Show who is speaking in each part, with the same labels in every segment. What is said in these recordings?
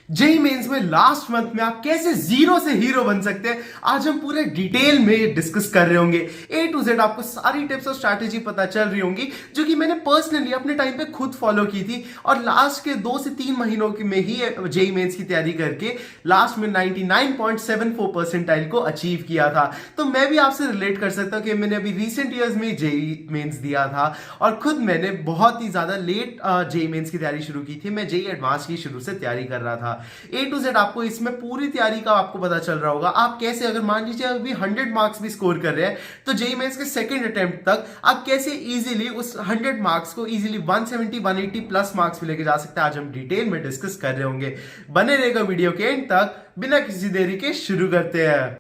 Speaker 1: JEE mains में last month में आप कैसे जीरो से हीरो बन सकते हैं, आज हम पूरे डिटेल में डिस्कस कर रहे होंगे। ए टू जेड आपको सारी टिप्स और स्ट्रैटेजी पता चल रही होंगी, जो कि मैंने पर्सनली अपने टाइम पे खुद फॉलो की थी और लास्ट के 2 से 3 महीनों में ही जेई मेंस की तैयारी करके लास्ट में 99.74 परसेंटाइल को अचीव किया था। तो मैं भी आपसे रिलेट कर सकता हूँ कि मैंने अभी रिसेंट ईयर्स में जेई मेंस दिया था और खुद मैंने बहुत ही ज्यादा लेट जेई मेंस की तैयारी शुरू की थी। मैं जेई एडवांस की शुरू से तैयारी कर रहा था। ए टू जेड आपको इसमें पूरी तैयारी का आपको पता चल रहा होगा। आप कैसे, अगर मान लीजिए अभी 100 मार्क्स भी स्कोर कर रहे हैं, तो जेई मेंस के सेकंड अटेम्प्ट तक आप कैसे इजीली उस 100 मार्क्स को इजीली 170 180 प्लस मार्क्स भी लेके जा सकते हैं, आज हम डिटेल में डिस्कस कर रहे होंगे। बने रहेगा वीडियो के एंड तक। बिना किसी देरी के शुरू करते हैं।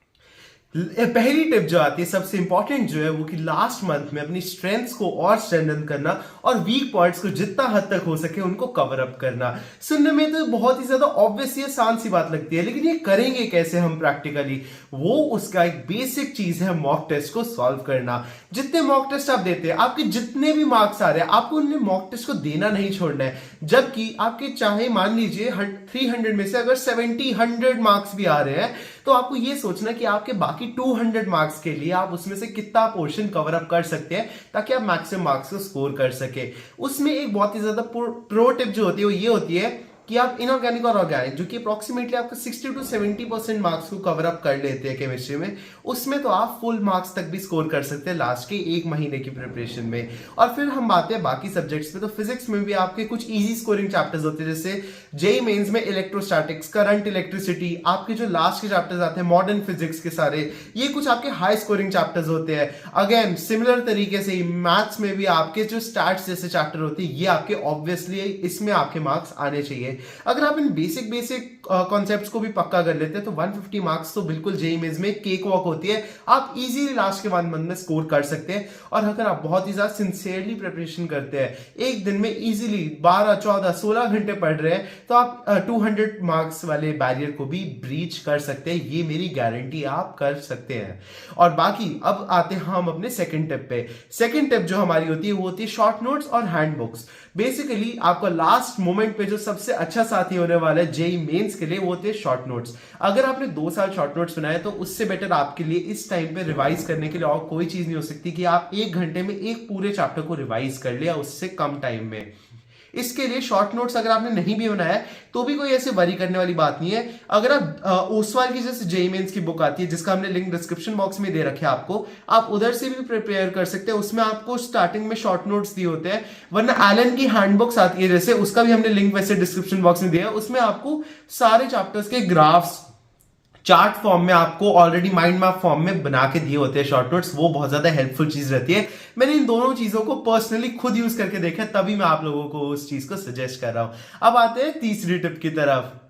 Speaker 1: पहली टिप जो आती है, सबसे इंपॉर्टेंट जो है, वो कि लास्ट मंथ में अपनी स्ट्रेंथ्स को और स्ट्रेंथन करना और वीक पॉइंट्स को जितना हद तक हो सके उनको कवर अप करना। सुनने में तो बहुत ही ज्यादा ऑब्वियस या आसान सी बात लगती है, लेकिन ये करेंगे कैसे हम प्रैक्टिकली? वो उसका एक बेसिक चीज है मॉक टेस्ट को सॉल्व करना। जितने मॉक टेस्ट आप देते हैं, आपके जितने भी मार्क्स आ रहे हैं, आपको उन्हें मॉक टेस्ट को देना नहीं छोड़ना है। जबकि आपके चाहे मान लीजिए 300 में से अगर 70 100 मार्क्स भी आ रहे हैं, तो आपको ये सोचना कि आपके बाकी 200 मार्क्स के लिए आप उसमें से कितना पोर्शन कवर अप कर सकते हैं ताकि आप मैक्सिमम मार्क्स को स्कोर कर सके। उसमें एक बहुत ही ज्यादा प्रो टिप जो होती है वो ये होती है कि आप इनऑर्गेनिक और ऑर्गेनिक, जो कि अप्रोक्सीमेटली आपको 60 to 70% मार्क्स को कवर अप कर लेते हैं केमिस्ट्री में, उसमें तो आप फुल मार्क्स तक भी स्कोर कर सकते हैं लास्ट के 1 महीने की प्रिपरेशन में। और फिर हम बात है बाकी सब्जेक्ट्स में, तो फिजिक्स में भी आपके कुछ इजी स्कोरिंग चैप्टर्स होते हैं, जैसे जेई मेंस में इलेक्ट्रोस्टैटिक्स, करंट, इलेक्ट्रिसिटी, आपके जो लास्ट के चैप्टर्स आते हैं मॉडर्न फिजिक्स के सारे, ये कुछ आपके हाई स्कोरिंग चैप्टर्स होते हैं। अगेन सिमिलर तरीके से मैथ्स में भी आपके जो स्टैट्स जैसे चैप्टर होते हैं, ये आपके ऑब्वियसली इसमें आपके मार्क्स आने चाहिए। अगर आप इन बेसिक कॉन्सेप्ट्स को भी पक्का कर लेते हैं, तो 150 मार्क्स तो बिल्कुल जेईई मेंस में केक वॉक होती है। आप इजीली लास्ट के 1 मंथ में स्कोर कर सकते हैं। और अगर आप बहुत ही ज्यादा सिंसियरली प्रिपरेशन करते हैं, एक दिन में इजीली 12 14 16 घंटे पढ़ रहे हैं, तो आप 200 मार्क्स वाले बैरियर को भी ब्रीच कर सकते हैं। ये मेरी गारंटी, आप कर सकते हैं। और बाकी अब आते हैं हम अपने सेकंड टिप पे। सेकंड टिप जो हमारी होती है वो होती है शॉर्ट नोट्स और हैंड बुक्स। बेसिकली आपका लास्ट मोमेंट पे जो सबसे अच्छा साथी होने वाला है जेईई मेंस के लिए, वो होते हैं शॉर्ट नोट्स। अगर आपने 2 साल शॉर्ट नोट्स बनाए, तो उससे बेटर आपके लिए इस टाइम पे रिवाइज करने के लिए और कोई चीज नहीं हो सकती कि आप 1 घंटे में एक पूरे चैप्टर को रिवाइज कर लिया उससे कम टाइम में। इसके लिए शॉर्ट नोट्स अगर आपने नहीं भी बनाया तो भी कोई ऐसे वरी करने वाली बात नहीं है। अगर आप ओसवाल की जैसे जेईई मेंस की बुक आती है, जिसका हमने लिंक डिस्क्रिप्शन बॉक्स में दे रखे आपको, आप उधर से भी प्रिपेयर कर सकते हैं। उसमें आपको स्टार्टिंग में शॉर्ट नोट्स दिए होते हैं, वरना एलन की हैंडबुक्स आती है जैसे, उसका भी हमने लिंक वैसे डिस्क्रिप्शन बॉक्स में दिया है। उसमें आपको सारे चैप्टर्स के ग्राफ्स चार्ट फॉर्म में आपको ऑलरेडी माइंड मैप फॉर्म में बना के दिए होते हैं शॉर्ट नोट्स। वो बहुत ज्यादा हेल्पफुल चीज रहती है। मैंने इन दोनों चीजों को पर्सनली खुद यूज करके देखा, तभी मैं आप लोगों को उस चीज को सजेस्ट कर रहा हूं। अब आते हैं तीसरी टिप की तरफ।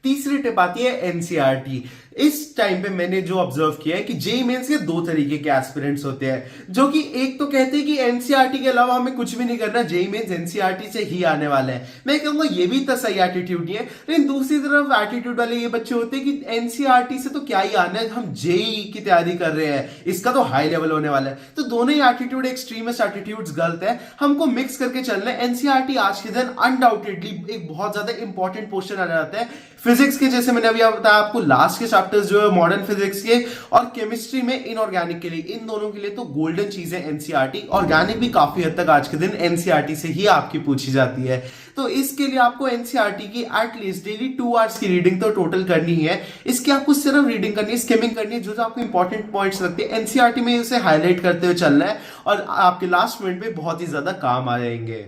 Speaker 1: तीसरी टिप आती है एनसीईआरटी। इस टाइम पे मैंने जो ऑब्जर्व किया है कि जेईई मेंस के 2 तरीके के एस्पिरेंट्स होते हैं, जो कि एक तो कहते हैं कि एनसीईआरटी के अलावा हमें कुछ भी नहीं करना, जेईई मेंस एनसीईआरटी से ही आने वाला है। मैं कहूंगा ये भी इतना सही एटीट्यूड नहीं है, लेकिन दूसरी तरफ एटीट्यूड वाले ये बच्चे होते हैं कि एनसीईआरटी से तो क्या ही आना है, हम जेईई की तैयारी कर रहे हैं, इसका तो हाई लेवल होने वाला है। तो दोनों ही एटीट्यूड एक्सट्रीमिस्ट एटीट्यूड्स गलत है, हमको मिक्स करके चलना है। एनसीईआरटी आज के दिन अनडाउटेडली एक बहुत ज्यादा इंपॉर्टेंट पोर्शन आ जाता है। फिजिक्स के जैसे मैंने अभी बताया आपको, लास्ट के चैप्टर्स जो है मॉडर्न फिजिक्स के, और केमिस्ट्री में इनऑर्गेनिक के लिए, इन दोनों के लिए तो गोल्डन चीज है एनसीईआरटी। ऑर्गेनिक भी काफी हद तक आज के दिन एनसीईआरटी से ही आपकी पूछी जाती है। तो इसके लिए आपको एनसीईआरटी की एटलीस्ट डेली 2 आवर्स की रीडिंग तो टोटल करनी है। इसकी आपको सिर्फ रीडिंग करनी है, स्किमिंग करनी है, जो जो आपको इंपॉर्टेंट पॉइंट्स लगते हैं एनसीईआरटी में उसे हाईलाइट करते हुए चलना है, और आपके लास्ट मिनट में बहुत ही ज्यादा काम आ जाएंगे।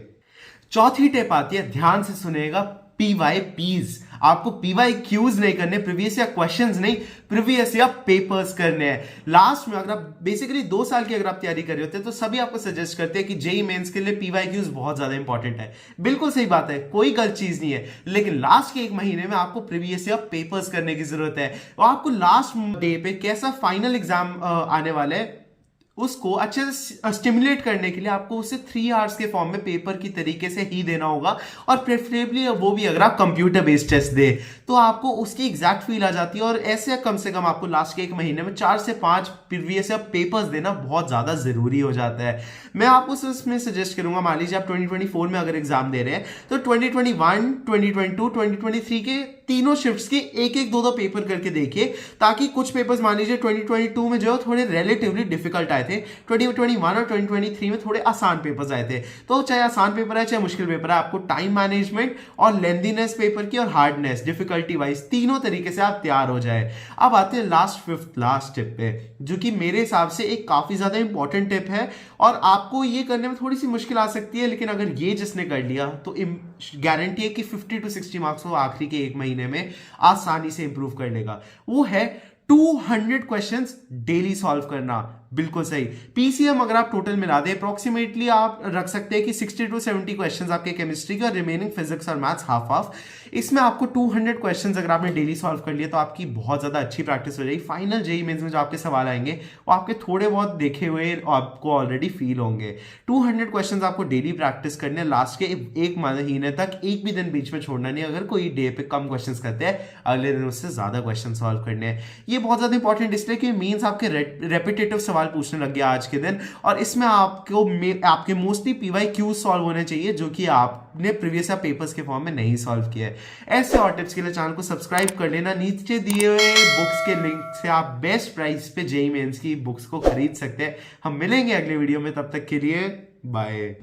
Speaker 1: चौथी टिप आती है, ध्यान से सुनेगा, PYPs। आपको PYQs नहीं करने, प्रीवियस या क्वेश्चंस नहीं, प्रीवियस या पेपर्स करने हैं। लास्ट में अगर आप बेसिकली 2 साल की अगर आप तैयारी कर रहे होते हैं, तो सभी आपको सजेस्ट करते हैं कि जेईई मेंस के लिए PYQs बहुत ज्यादा इंपॉर्टेंट है। बिल्कुल सही बात है, कोई गलत चीज नहीं है, लेकिन लास्ट के 1 महीने में आपको प्रीवियस या पेपर्स करने की जरूरत है। और आपको लास्ट डे पे कैसा फाइनल एग्जाम आने वाला है उसको अच्छे से स्टिमुलेट करने के लिए आपको उसे 3 आवर्स के फॉर्म में पेपर की तरीके से ही देना होगा, और प्रेफरेबली वो भी अगर आप कंप्यूटर बेस्ड टेस्ट दे तो आपको उसकी एग्जैक्ट फील आ जाती है। और ऐसे कम से कम आपको लास्ट के 1 महीने में 4 से 5 प्रीवियस पेपर्स देना बहुत ज्यादा जरूरी हो जाता है। मैं आपको उसमें सजेस्ट करूंगा, मान लीजिए आप 2024 में अगर एग्जाम दे रहे हैं तो 2021, 2022, 2023 के तीनों शिफ्ट्स के एक एक दो पेपर करके देखिए, ताकि कुछ पेपर्स मान लीजिए 2022 में जो थोड़े रिलेटिवली डिफिकल्ट आए थे, 2021 और 2023 में थोड़े आसान पेपर्स आए थे। तो चाहे आसान पेपर है चाहे मुश्किल पेपर है, आपको टाइम मैनेजमेंट और लेंथीनेस पेपर की और हार्डनेस डिफिकल्टी वाइज तीनों तरीके से आप तैयार हो जाए। अब आते हैं लास्ट टिप पे, जो कि मेरे हिसाब से एक काफी ज्यादा इंपॉर्टेंट टिप है, और आपको ये करने में थोड़ी सी मुश्किल आ सकती है, लेकिन अगर ये जिसने कर लिया तो गारंटी है कि 50 to 60 मार्क्स वो आखिरी के 1 महीने में आसानी से इंप्रूव कर लेगा। वो है 200 क्वेश्चंस डेली सॉल्व करना। बिल्कुल सही। पीसीएम अगर आप टोटल मिला दे अप्रोक्सीमेटली आप रख सकते हैं कि 60 to 70 क्वेश्चंस आपके केमिस्ट्री के और रिमेनिंग फिजिक्स और मैथ्स हाफ हाफ। इसमें आपको 200 क्वेश्चंस अगर आपने डेली सॉल्व कर लिए तो आपकी बहुत ज्यादा अच्छी प्रैक्टिस हो जाएगी। फाइनल जेईई मेंस में जो आपके सवाल आएंगे वो आपके थोड़े बहुत देखे हुए आपको ऑलरेडी फील होंगे। 200 क्वेश्चंस आपको डेली प्रैक्टिस करने, लास्ट के 1 महीने तक एक भी दिन बीच में छोड़ना नहीं। अगर कोई डे पे कम क्वेश्चंस करते हैं, अगले दिन उससे ज्यादा क्वेश्चन सॉल्व करने हैं। ये बहुत ज्यादा इंपॉर्टेंट इसलिए कि मीन्स आपके रेपिटेटिव सवाल पूछने लग गया आज के दिन, और इसमें आपके मोस्टली पीवाईक्यू सॉल्व होने चाहिए जो कि आपने प्रीवियस पेपर्स के फॉर्म में नहीं सॉल्व किया है। ऐसे और टिप्स के लिए चैनल को सब्सक्राइब कर लेना। नीचे दिए हुए बुक्स के लिंक से आप बेस्ट प्राइस पे जेईई मेंस की बुक्स को खरीद सकते हैं। हम मिलेंगे अगले वीडियो में, तब तक के लिए बाय।